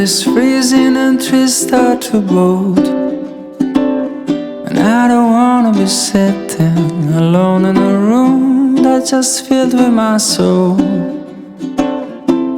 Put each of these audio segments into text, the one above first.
is freezing and trees start to bolt, and I don't wanna be sitting alone in a room that's just filled with my soul.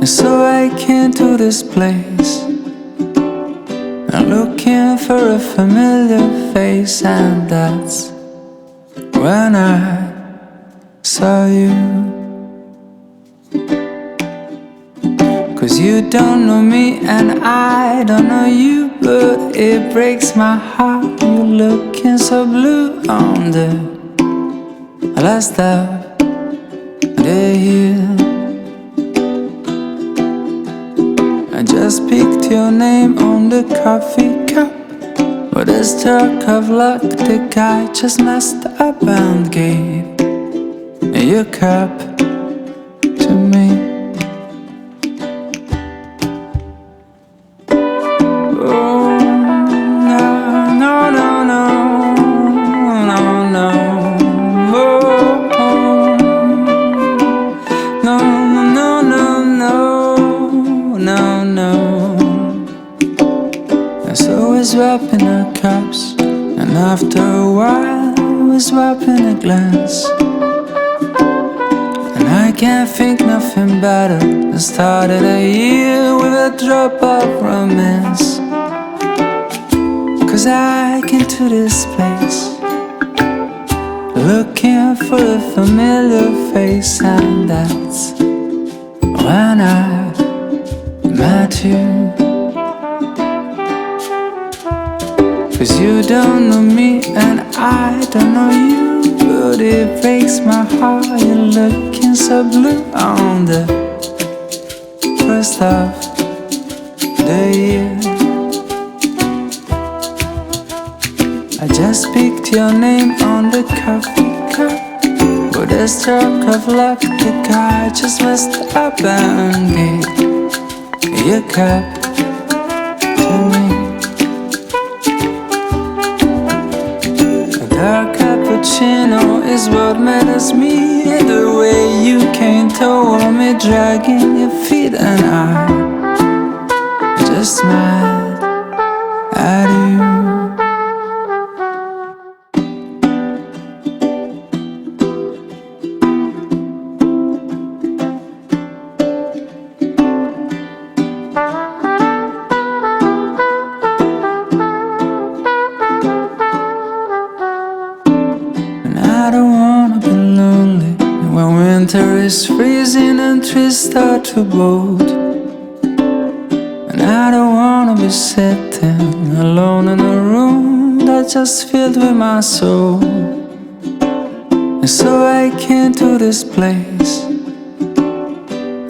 And so I came to this place, I'm looking for a familiar face, and that's when I saw you. 'Cause you don't know me and I don't know you, but it breaks my heart. You're looking so blue on the last of the year. I just picked your name on the coffee cup, but a stroke of luck, the guy just messed up and gave your cup to me. Swapping our cups, and after a while we're swapping a glance. And I can't think nothing better than started a year with a drop of romance. 'Cause I came to this place looking for a familiar face, and that's when I met you. 'Cause you don't know me and I don't know you, but it breaks my heart. You're looking so blue on the first of the year. I just picked your name on the coffee cup, with a stroke of luck, the guy just messed up and gave your cup to me. A cappuccino is what matters me, the way you came toward me, dragging your feet, and I just smiled at you. Winter is freezing and trees start to bolt, and I don't wanna be sitting alone in a room that's just filled with my soul. And so I came to this place,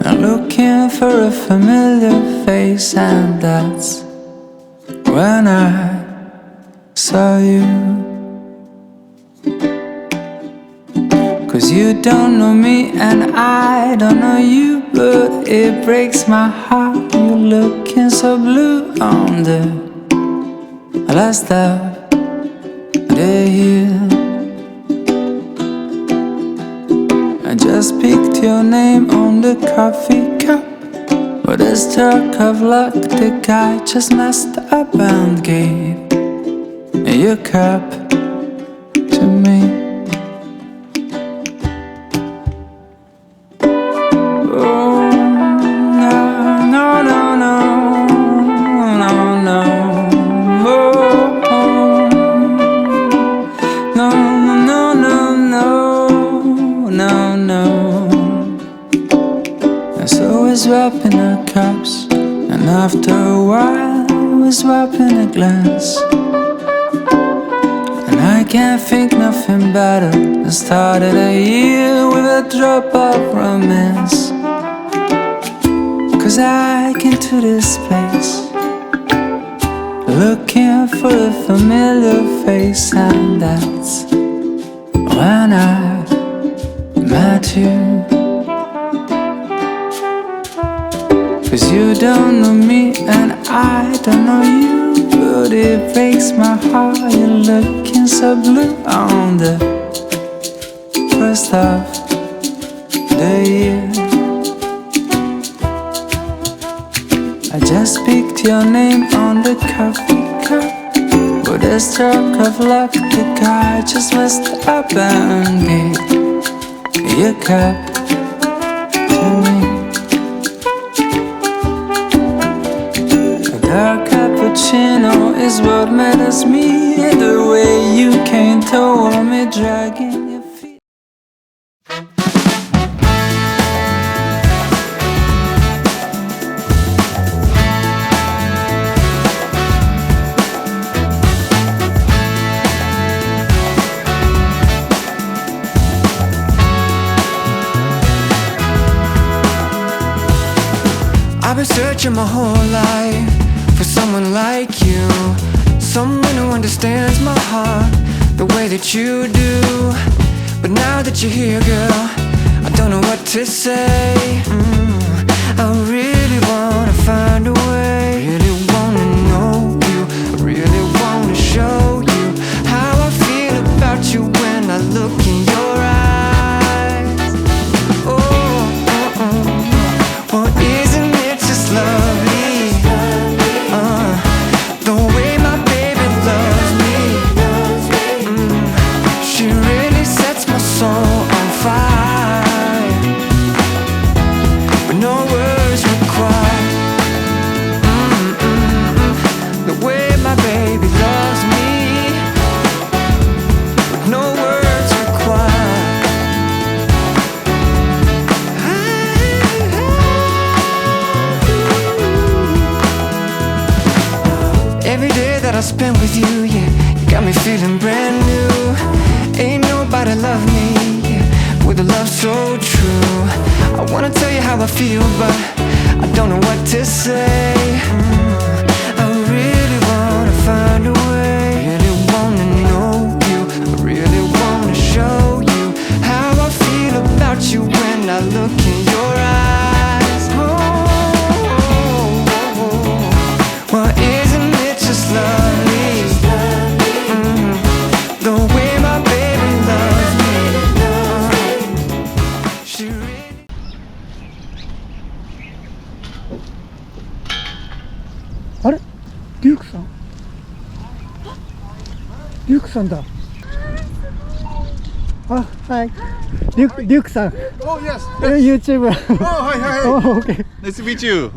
I'm looking for a familiar face, and that's when I saw you. 'Cause you don't know me and I don't know you, but it breaks my heart. You're looking so blue on the last of the year. I just picked your name on the coffee cup, with a stroke of luck, the guy just messed up and gave your cup to me. Swapping our cups, and after a while we're swapping a glance. And I can't think nothing better than started a year with a drop of romance. 'Cause I came to this place looking for a familiar face, and that's when I met you. 'Cause you don't know me and I don't know you, but it breaks my heart. You're looking so blue on the first of the year. I just picked your name on the coffee cup. With a stroke of luck, the guy just messed up and gave your cup to me. A dark cappuccino is what matters me. The way you came toward me, dragging your feet. I've been searching my whole life for someone like you, someone who understands my heart the way that you do. But now that you're here, girl, I don't know what to say. I really wanna find a way, really wanna know you, I really wanna show you how I feel about you when I look in your eyes. Well, isn't it just lovely? The way my baby loves me. She really sets my soul on fire, but no words required. The way my baby loves me, with no words required. Every day that I spend with you, yeah, you got me feeling brand new. Ain't nobody love me, yeah, with a love so true. I wanna tell you how I feel, but I don't know what to say. I really wanna find a way, really wanna know you, I really wanna show you how I feel about you when I look in your eyes. Well, isn't it just lovely? The way my baby loves me. She really. あれリュウクさんリュウクさんだ。あ、はい。リュウクさん。Oh yes. YouTube。 Oh hi hi. Oh, okay. Nice to meet you.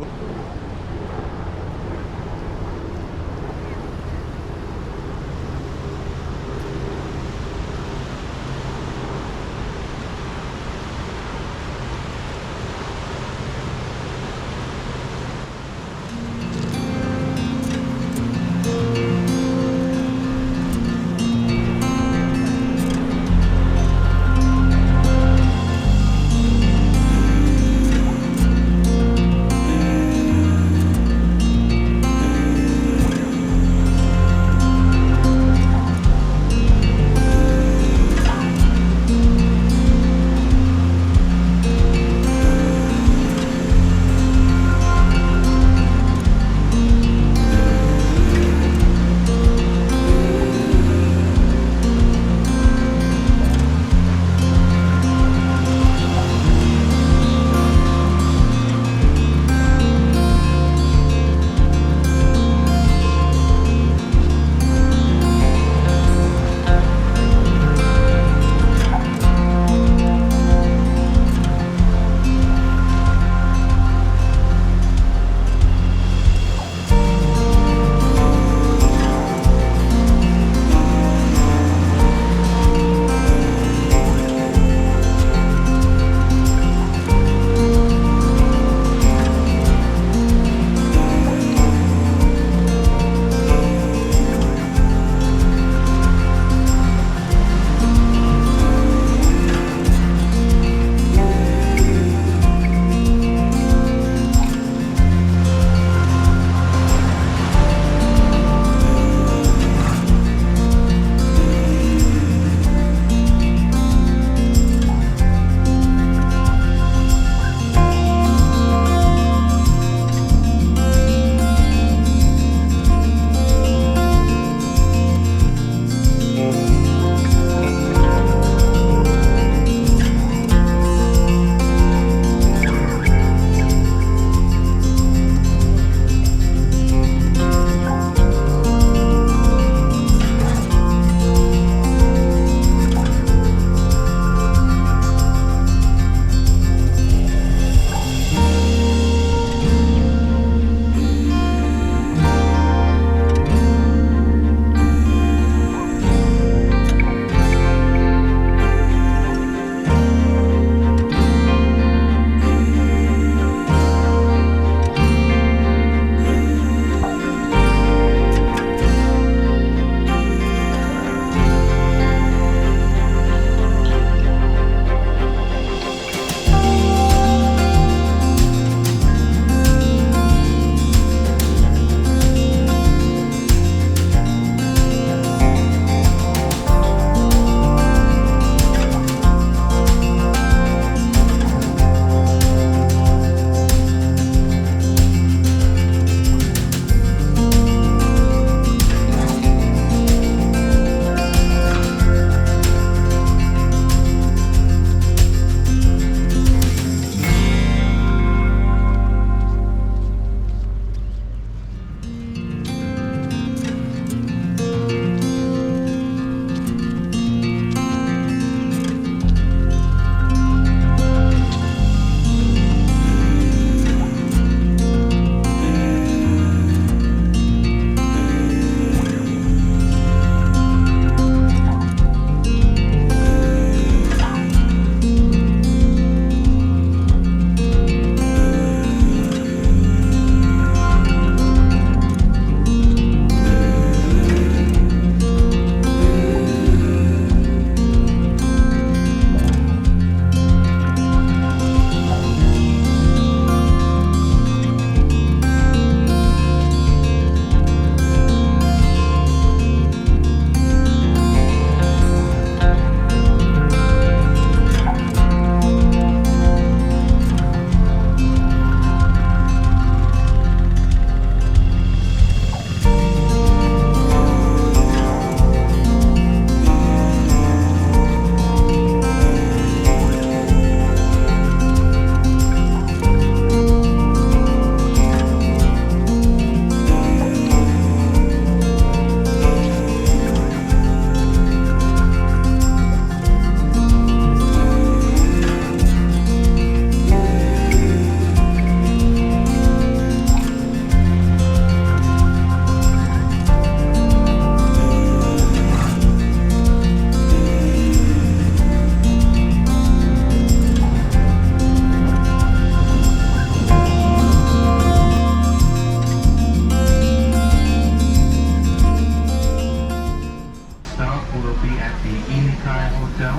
the Inikai Hotel,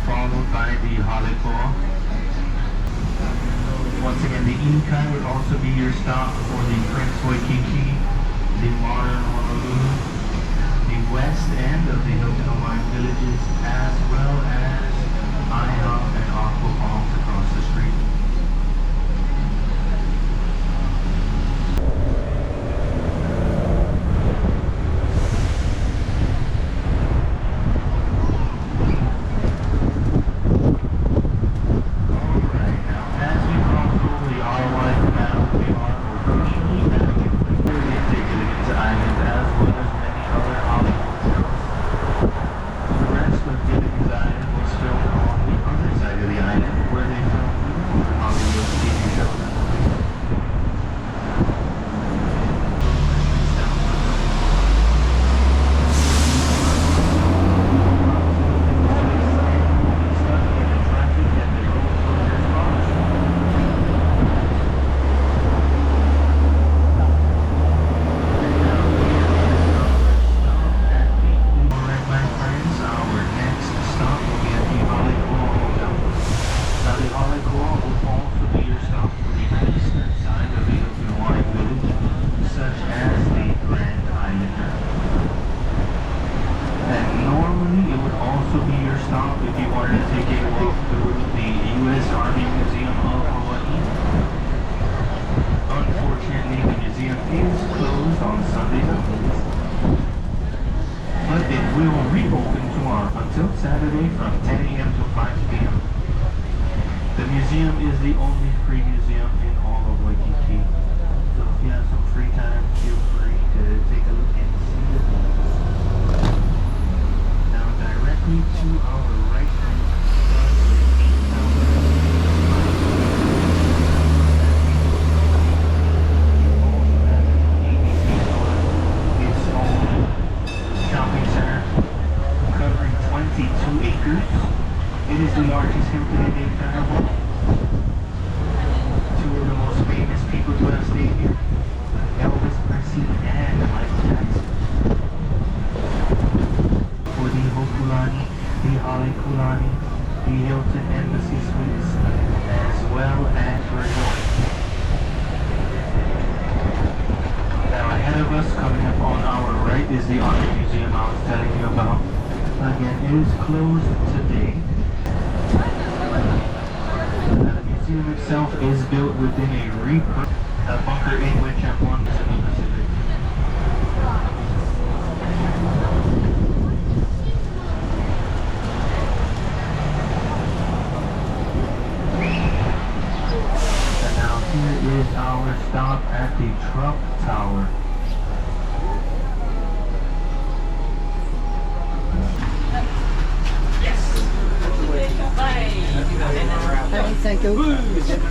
followed by the Halekoa. Once again, the Inikai would also be your stop for the Prince Waikiki, the modern Honolulu, the west end of the Hilton Hawaiian villages, as well as IHOP and Aqua Palms across the street. Saturday from 10 a.m. to 5 p.m. The museum is the only free museum in all of Waikiki. So if you have some free time, feel free to take a look and see it. Now directly to our right shopping center covering 22 acres. It is the largest Hilton in the entire world. Two of the most famous people to have stayed here, Elvis Presley and Michael Jackson. For the Hokulani, the Halekulani, the Hilton Embassy Suites, as well as resorts. Now ahead of us, coming up on our right, is the Art Museum I was telling you about. Again, it is closed today. The museum itself is built within a bunker in which at one Pacific. And now here is our stop at the Trump Tower. Thank you.